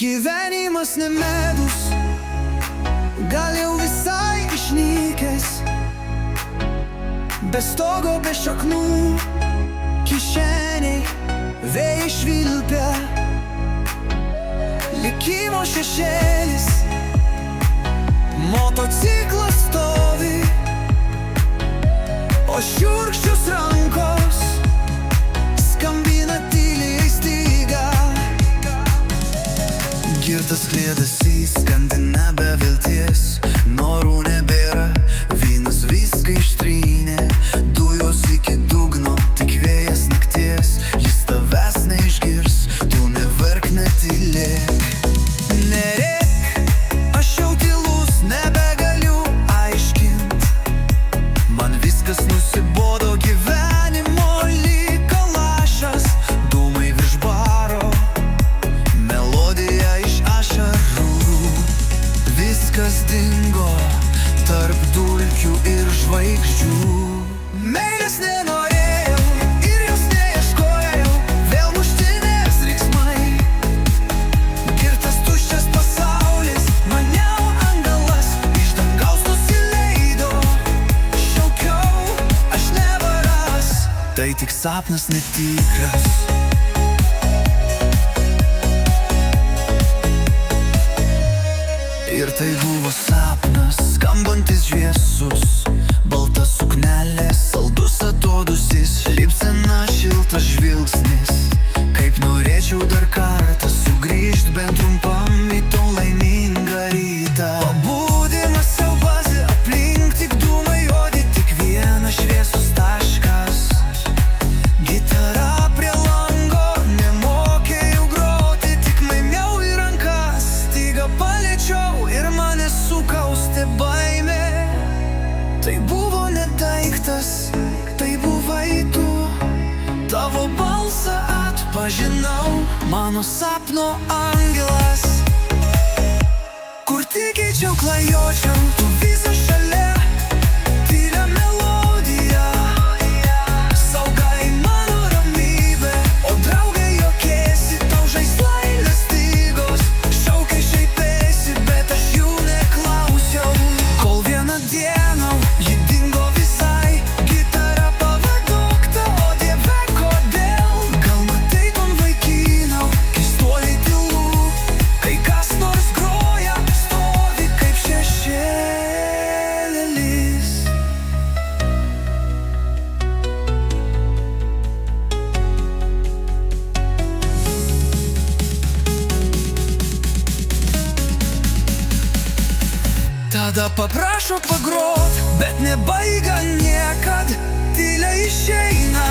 Gyvenimas ne medus, gal jau visai išnykęs, be stogo, be šaknų, kišeniai vėjai švilpia, likimo šešėlis, motociklas stovi, o šiurkščios rankos skambina tyliai stygą. Girtas kliedesys skandina be vilties, norų nebėra, vynas viską ištrynė, dujos iki dugno, tik vėjas nakties, jis tavęs neišgirs, tu neverk, netylėk. Nerėk, aš jau tylus, nebegaliu aiškint, man viskas nusibodo, gyvenimo liko lašas, dūmai virš baro, melodija iš ašarų. Viskas dingo tarp dulkių ir žvaigždžių. Meilės nenorėjau ir jos neieškojau, vėl muštinės riksmai. Girtas tuščias pasaulis, maniau angelas, iš dangaus nusileido. Šaukiau, aš nevaras, tai tik sapnas netikras. Ir tai buvo sapnas, skambantis šviesus, balta suknelė, saldus atodūsis, šypsena, šiltas žvilgsnis. Kaip norėčiau dar kartą sugrįžt bent trumpam į to laimingą rytą. Pabudimas siaubas, aplink tik dūmai juodi, tik vienas šviesus taškas. Gitara prie lango, nemokėjau groti, tik maimiau į rankas. Staiga paliečiau ir mane sukaustė baimė. Tai buvo ne daiktas, tai buvai tu. Tavo balsą atpažinau, mano sapno angelas. Kur tik eičiau, klajočiau, tu visą šalia, tylia melodija. Saugai mano ramybė, o draugai juokėsi, tau žaislai lestygos. Šaukiai šaipėsi, bet aš jų neklausiau. Kol vieną dieną ji dingo visai, gitara pavadokta, o dieve kodėl? Gal matai ton vaikinau, keistuoliai tylu, kai kas nors groja, stovi kaip šešėlis. Tada paprašo pagrot, bet nebaiga niekad, tyliai išeina.